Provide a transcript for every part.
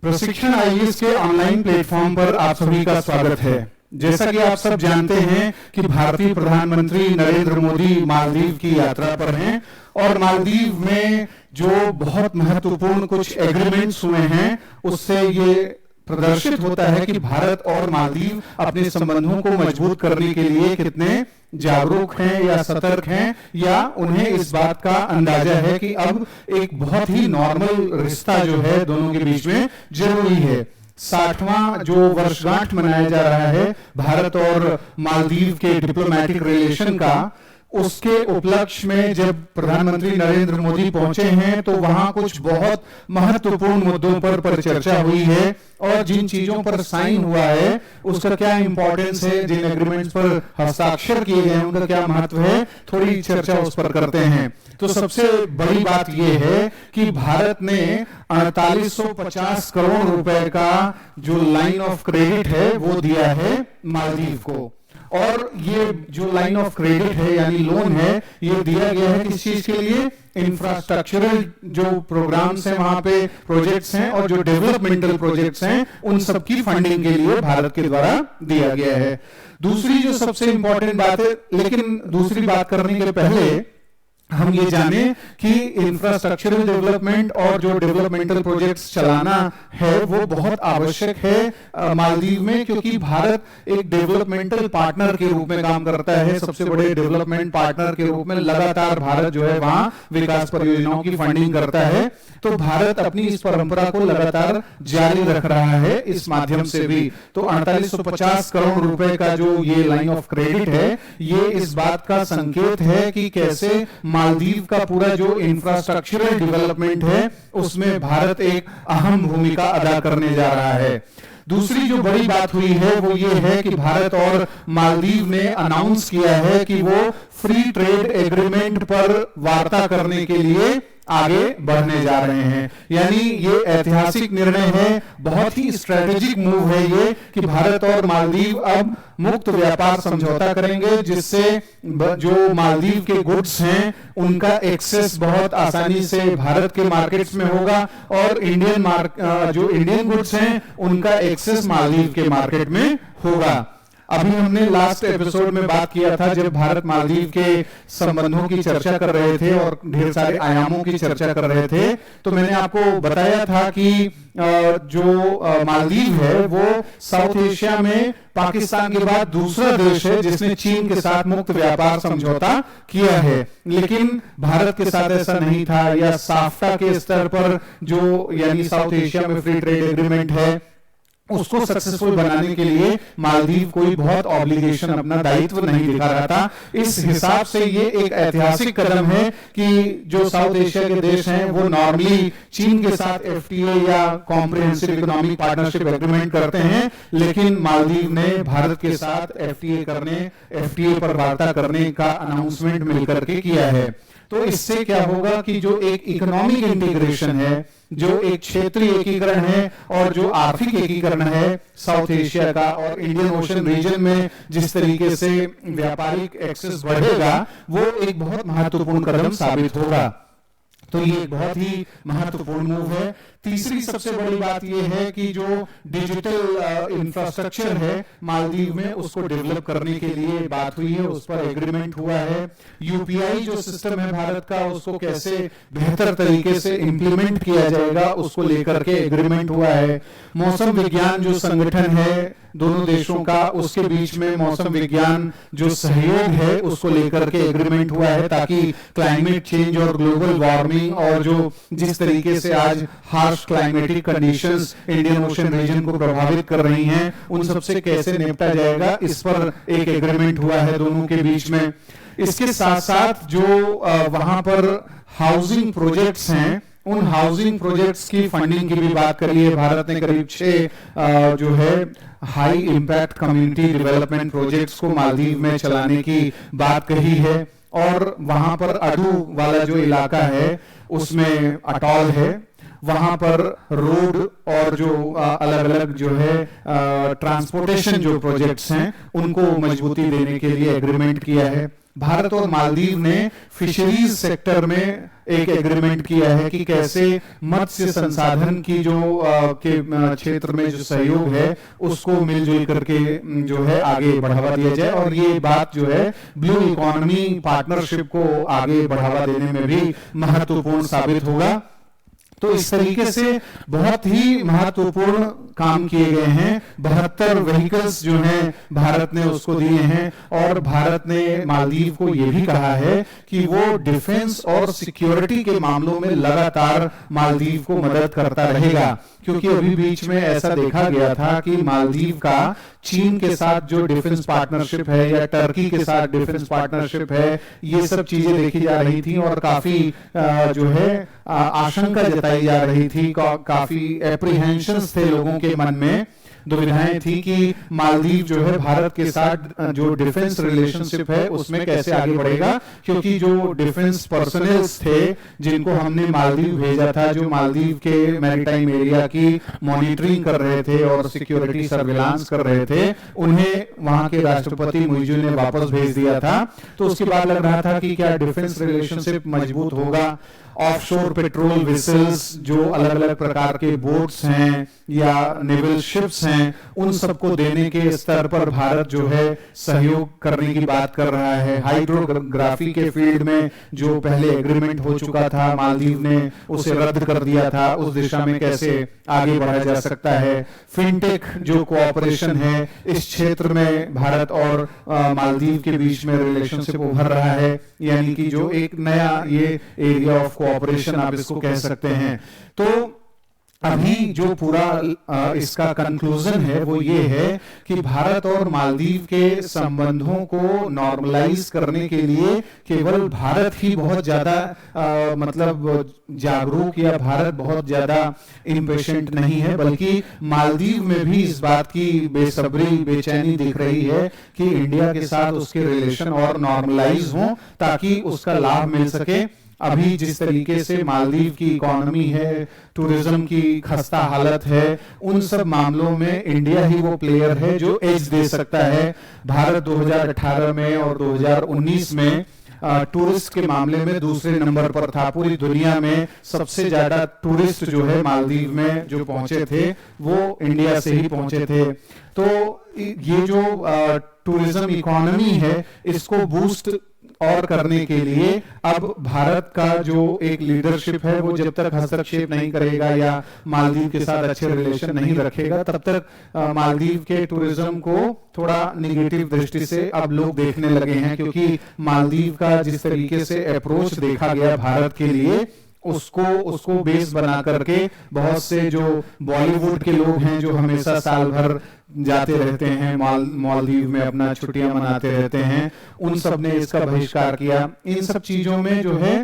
प्रशिक्षण आईएएस के online platform पर आप सभी का स्वागत है। जैसा कि आप सब जानते हैं कि भारतीय प्रधानमंत्री नरेंद्र मोदी मालदीव की यात्रा पर हैं और मालदीव में जो बहुत महत्वपूर्ण कुछ एग्रीमेंट्स हुए हैं उससे ये प्रदर्शित होता है कि भारत और मालदीव अपने संबंधों को मजबूत करने के लिए कितने जागरूक हैं या सतर्क हैं, या उन्हें इस बात का अंदाजा है कि अब एक बहुत ही नॉर्मल रिश्ता जो है दोनों के बीच में जरूरी है। 60वां जो वर्षगांठ मनाया जा रहा है भारत और मालदीव के डिप्लोमेटिक रिलेशन का, उसके उपलक्ष्य में जब प्रधानमंत्री नरेंद्र मोदी पहुंचे हैं तो वहां कुछ बहुत महत्वपूर्ण मुद्दों पर चर्चा हुई है और जिन चीजों पर साइन हुआ है उसका क्या इंपॉर्टेंस है, जिन एग्रीमेंट्स पर हस्ताक्षर किए गए हैं उनका क्या महत्व है, थोड़ी चर्चा उस पर करते हैं। तो सबसे बड़ी बात यह है कि भारत ने 4850 करोड़ रुपए का जो लाइन ऑफ क्रेडिट है वो दिया है मालदीव को, और ये जो लाइन ऑफ क्रेडिट है यानी लोन है ये दिया गया है किस चीज के लिए, इंफ्रास्ट्रक्चरल जो प्रोग्राम्स हैं वहां पे प्रोजेक्ट्स हैं और जो डेवलपमेंटल प्रोजेक्ट्स हैं उन सबकी फंडिंग के लिए भारत के द्वारा दिया गया है। दूसरी जो सबसे इंपॉर्टेंट बात है, लेकिन दूसरी बात करने के पहले हम ये जाने कि इंफ्रास्ट्रक्चरल डेवलपमेंट और जो डेवलपमेंटल प्रोजेक्ट्स चलाना है वो बहुत आवश्यक है मालदीव में, क्योंकि भारत एक डेवलपमेंटल पार्टनर के रूप में काम करता है। सबसे बड़े डेवलपमेंट पार्टनर के रूप में लगातार भारत जो है वहां विकास परियोजनाओं की फंडिंग करता है। तो भारत अपनी इस परंपरा को लगातार जारी रख रहा है इस माध्यम से भी। तो 4850 करोड़ रुपए का जो ये लाइन ऑफ क्रेडिट है ये इस बात का संकेत है कि कैसे मालदीव का पूरा जो इंफ्रास्ट्रक्चरल डेवलपमेंट है उसमें भारत एक अहम भूमिका अदा करने जा रहा है। दूसरी जो बड़ी बात हुई है वो ये है कि भारत और मालदीव ने अनाउंस किया है कि वो फ्री ट्रेड एग्रीमेंट पर वार्ता करने के लिए आगे बढ़ने जा रहे हैं। यानी ये ऐतिहासिक निर्णय है, बहुत ही स्ट्रेटेजिक मूव है ये कि भारत और मालदीव अब मुक्त व्यापार समझौता करेंगे, जिससे जो मालदीव के गुड्स हैं उनका एक्सेस बहुत आसानी से भारत के मार्केट्स में होगा और जो इंडियन गुड्स हैं उनका एक्सेस मालदीव के मार्केट में होगा। अभी हमने लास्ट एपिसोड में बात किया था जब भारत मालदीव के संबंधों की चर्चा कर रहे थे और ढेर सारे आयामों की चर्चा कर रहे थे, तो मैंने आपको बताया था कि जो मालदीव है वो साउथ एशिया में पाकिस्तान के बाद दूसरा देश है जिसने चीन के साथ मुक्त व्यापार समझौता किया है। लेकिन भारत के साथ ऐसा नहीं था, या साफ्टा के स्तर पर जो यानी साउथ एशिया में फ्री ट्रेड एग्रीमेंट है उसको सक्सेसफुल बनाने के लिए मालदीव कोई बहुत ऑब्लिगेशन, अपना दायित्व नहीं दिखा रहा था। इस हिसाब से ये एक ऐतिहासिक कदम है कि जो साउथ एशिया के देश हैं वो नॉर्मली चीन के साथ एफटीए या कॉम्प्रिहेंसिव इकोनॉमिक पार्टनरशिप एग्रीमेंट करते हैं, लेकिन मालदीव ने भारत के साथ एफटीए पर वार्ता करने का अनाउंसमेंट मिलकर के किया है। तो इससे क्या होगा कि जो एक इकोनॉमिक इंटीग्रेशन है, जो एक क्षेत्रीय एकीकरण है और जो आर्थिक एकीकरण है साउथ एशिया का और इंडियन ओशन रीजन में जिस तरीके से व्यापारिक एक्सेस बढ़ेगा वो एक बहुत महत्वपूर्ण कदम साबित होगा। तो ये बहुत ही महत्वपूर्ण मूव है। तीसरी सबसे बड़ी बात यह है कि जो डिजिटल इंफ्रास्ट्रक्चर है मालदीव में उसको डेवलप करने के लिए बात हुई है, उस पर एग्रीमेंट हुआ है। यूपीआई जो सिस्टम है भारत का उसको कैसे बेहतर तरीके से इंप्लीमेंट किया जाएगा उसको लेकर के एग्रीमेंट हुआ है। मौसम विज्ञान जो संगठन है दोनों देशों का, उसके बीच में मौसम विज्ञान जो सहयोग है उसको लेकर के एग्रीमेंट हुआ है ताकि क्लाइमेट चेंज और ग्लोबल वार्मिंग और जो जिस तरीके से आज harsh climatic conditions Indian Ocean region को प्रभावित कर रही हैं उन सबसे कैसे निपटा जाएगा, इस पर एक एग्रीमेंट हुआ है दोनों के बीच में। इसके साथ साथ जो वहां पर हाउसिंग प्रोजेक्ट्स हैं उन हाउसिंग प्रोजेक्ट्स की फंडिंग की भी बात करी है। भारत ने करीब 6 जो है high impact community development projects को मालदीव में चलाने की बात कही है, और वहां पर अडू वाला जो इलाका है उसमें अटॉल है, वहां पर रोड और जो अलग अलग जो है ट्रांसपोर्टेशन जो प्रोजेक्ट्स हैं उनको मजबूती देने के लिए एग्रीमेंट किया है। भारत और मालदीव ने फिशरीज सेक्टर में एक एग्रीमेंट किया है कि कैसे मत्स्य संसाधन की जो के क्षेत्र में जो सहयोग है उसको मिलजुल करके जो है आगे बढ़ावा दिया जाए, और ये बात जो है ब्लू इकोनॉमी पार्टनरशिप को आगे बढ़ावा देने में भी महत्वपूर्ण साबित होगा। तो इस तरीके से बहुत ही महत्वपूर्ण काम किए गए हैं। 72 व्हीकल्स जो हैं भारत ने उसको दिए हैं, और भारत ने मालदीव को यह भी कहा है कि वो डिफेंस और सिक्योरिटी के मामलों में लगातार मालदीव को मदद करता रहेगा, क्योंकि अभी बीच में ऐसा देखा गया था कि मालदीव का चीन के साथ जो डिफेंस पार्टनरशिप है या टर्की के साथ डिफेंस पार्टनरशिप है, ये सब चीजें देखी जा रही थी और काफी जो है आशंका जताई जा रही थी, काफी एप्रीहेंशंस थे लोगों के मन में, दुविधाएं थी कि मालदीव जो है भारत के साथ जो डिफेंस रिलेशनशिप है उसमें कैसे आगे बढ़ेगा, क्योंकि जो डिफेंस पर्सनल्स थे जिनको हमने मालदीव भेजा था, जो मालदीव के मैरीटाइम एरिया की मॉनिटरिंग कर रहे थे और सिक्योरिटी सर्विलांस कर रहे थे, उन्हें वहां के राष्ट्रपति मुइज़ु ने वापस भेज दिया था। तो उसके बाद लग रहा था कि क्या डिफेंस रिलेशनशिप मजबूत होगा। ऑफशोर पेट्रोल वेसल्स, जो अलग अलग प्रकार के बोट्स हैं या नेवल शिप्स हैं, उन सबको देने के स्तर पर भारत जो है सहयोग करने की बात कर रहा है। हाइड्रोग्राफी के फील्ड में जो पहले एग्रीमेंट हो चुका था, मालदीव ने उसे रद्द कर दिया था, उस दिशा में कैसे आगे बढ़ा जा सकता है। फिनटेक जो कोऑपरेशन है, इस क्षेत्र में भारत और मालदीव के बीच में रिलेशनशिप उभर रहा है, यानी कि जो एक नया ये एरिया ऑफ कोऑपरेशन आप इसको कह सकते हैं। तो अभी जो पूरा इसका कंक्लूजन है वो ये है कि भारत और मालदीव के संबंधों को नॉर्मलाइज करने के लिए केवल भारत ही बहुत ज्यादा मतलब जागरूक या भारत बहुत ज्यादा इम्पेशेंट नहीं है, बल्कि मालदीव में भी इस बात की बेसब्री बेचैनी दिख रही है कि इंडिया के साथ उसके रिलेशन और नॉर्मलाइज हो ताकि उसका लाभ मिल सके। अभी जिस तरीके से मालदीव की इकोनॉमी है, टूरिज्म की खस्ता हालत है, उन सब मामलों में इंडिया ही वो प्लेयर है जो एज दे सकता है। भारत 2018 में और 2019 में टूरिस्ट के मामले में दूसरे नंबर पर था। पूरी दुनिया में सबसे ज्यादा टूरिस्ट जो है मालदीव में जो पहुंचे थे वो इंडिया से ही पहुंचे थे। तो ये जो टूरिज्म इकोनॉमी है इसको बूस्ट और करने के लिए अब भारत का जो एक लीडरशिप है वो जब तक हस्तक्षेप नहीं करेगा या मालदीव के साथ अच्छे रिलेशन नहीं रखेगा, तब तक मालदीव के टूरिज्म को थोड़ा निगेटिव दृष्टि से अब लोग देखने लगे हैं, क्योंकि मालदीव का जिस तरीके से अप्रोच देखा गया भारत के लिए उसको बेस बना करके बहुत से जो बॉलीवुड के लोग हैं जो हमेशा साल भर जाते रहते हैं मालदीव में, अपना छुट्टियां मनाते रहते हैं, उन सब ने इसका बहिष्कार किया। इन सब चीजों में जो है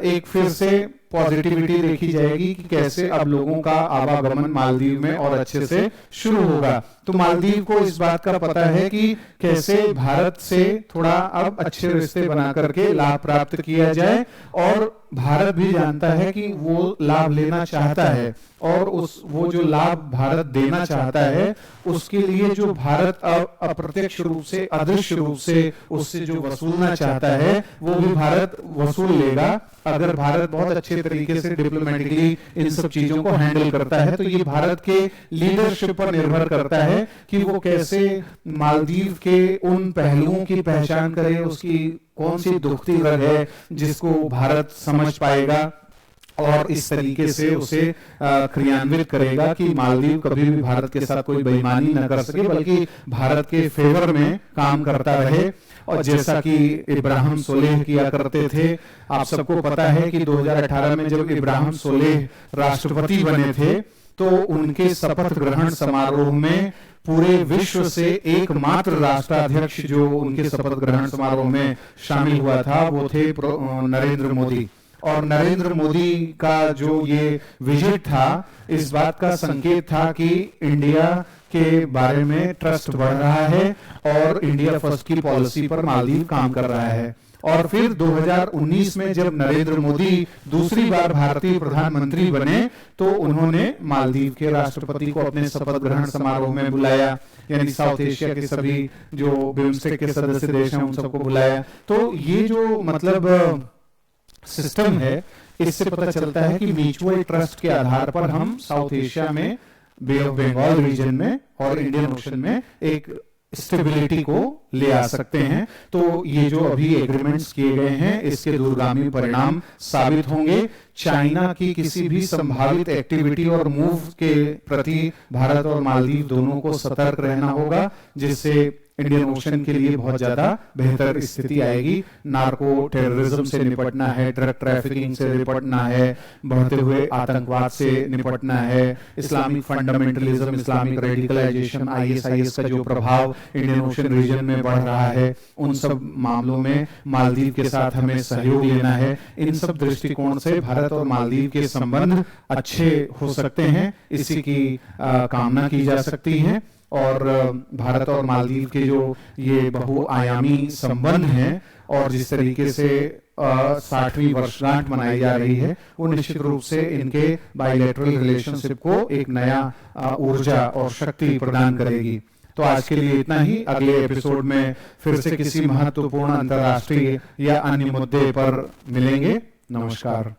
एक फिर से पॉजिटिविटी देखी जाएगी कि कैसे अब लोगों का आवागमन मालदीव में और अच्छे से शुरू होगा। तो मालदीव को इस बात का पता है कि कैसे भारत से थोड़ा अब अच्छे रिश्ते बना करके लाभ प्राप्त किया जाए, और भारत भी जानता है कि वो लाभ लेना चाहता है, और वो जो लाभ भारत देना चाहता है उसके लिए जो भारत अप्रत्यक्ष रूप से, अदृश्य रूप से उससे जो वसूलना चाहता है वो भी भारत वसूल लेगा, अगर भारत बहुत अच्छे तरीके से डिप्लोमेटिकली इन सब चीजों को हैंडल करता है। तो ये भारत के लीडरशिप पर निर्भर करता है कि वो कैसे मालदीव के उन पहलुओं की पहचान करे, उसकी कौन सी दुखती रग है जिसको भारत समझ पाएगा और इस तरीके से उसे क्रियान्वित करेगा कि मालदीव कभी भी भारत के साथ कोई बेईमानी न कर सके, बल्कि भारत के फेवर में काम करता रहे। और जैसा कि इब्राहिम सोलेह किया करते थे, आप सबको पता है कि 2018 में जब इब्राहिम सोलेह राष्ट्रपति बने थे तो उनके शपथ ग्रहण समारोह में पूरे विश्व से एकमात्र राष्ट्राध्यक्ष जो उनके शपथ ग्रहण समारोह में शामिल हुआ था वो थे नरेंद्र मोदी। और नरेंद्र मोदी का जो ये विजिट था इस बात का संकेत था कि इंडिया के बारे में ट्रस्ट बढ़ रहा है और इंडिया फर्स्ट की पॉलिसी पर मालदीव काम कर रहा है। और फिर 2019 में जब नरेंद्र मोदी दूसरी बार भारतीय प्रधानमंत्री बने तो उन्होंने मालदीव के राष्ट्रपति को अपने शपथ ग्रहण समारोह में बुलाया, यानी साउथ एशिया के सभी जो बिम्स्टेक के सदस्य देश हैं उन सबको बुलाया। तो ये जो मतलब सिस्टम है, इससे पता चलता है कि म्यूचुअल ट्रस्ट के आधार पर हम साउथ एशिया में, बे ऑफ बंगाल रीजन में और इंडियन ओशन में एक स्टेबिलिटी को ले आ सकते हैं। तो ये जो अभी एग्रीमेंट्स किए गए हैं इसके दूरगामी परिणाम साबित होंगे। चाइना की किसी भी संभावित एक्टिविटी और मूव के प्रति भारत और मालदीव दोनों को सतर्क रहना होगा, जिससे इंडियन ओशन के लिए बहुत ज्यादा बेहतर स्थिति आएगी। नार्को टेररिज्म से निपटना है, ड्रग ट्रैफिकिंग से निपटना है, बढ़ते हुए आतंकवाद से निपटना है, Islamic fundamentalism, Islamic radicalisation, ISIS का जो प्रभाव इंडियन ओशन रीजन में बढ़ रहा है, उन सब मामलों में मालदीव के साथ हमें सहयोग लेना है। इन सब दृष्टिकोण से भारत और मालदीव के संबंध अच्छे हो सकते हैं, इसी की कामना की जा सकती है। और भारत और मालदीव के जो ये बहुआयामी संबंध हैं और जिस तरीके से 60वीं वर्षगांठ मनाई जा रही है, वो निश्चित रूप से इनके बायलैटरल रिलेशनशिप को एक नया ऊर्जा और शक्ति प्रदान करेगी। तो आज के लिए इतना ही। अगले एपिसोड में फिर से किसी महत्वपूर्ण अंतर्राष्ट्रीय या अन्य मुद्दे पर मिलेंगे। नमस्कार।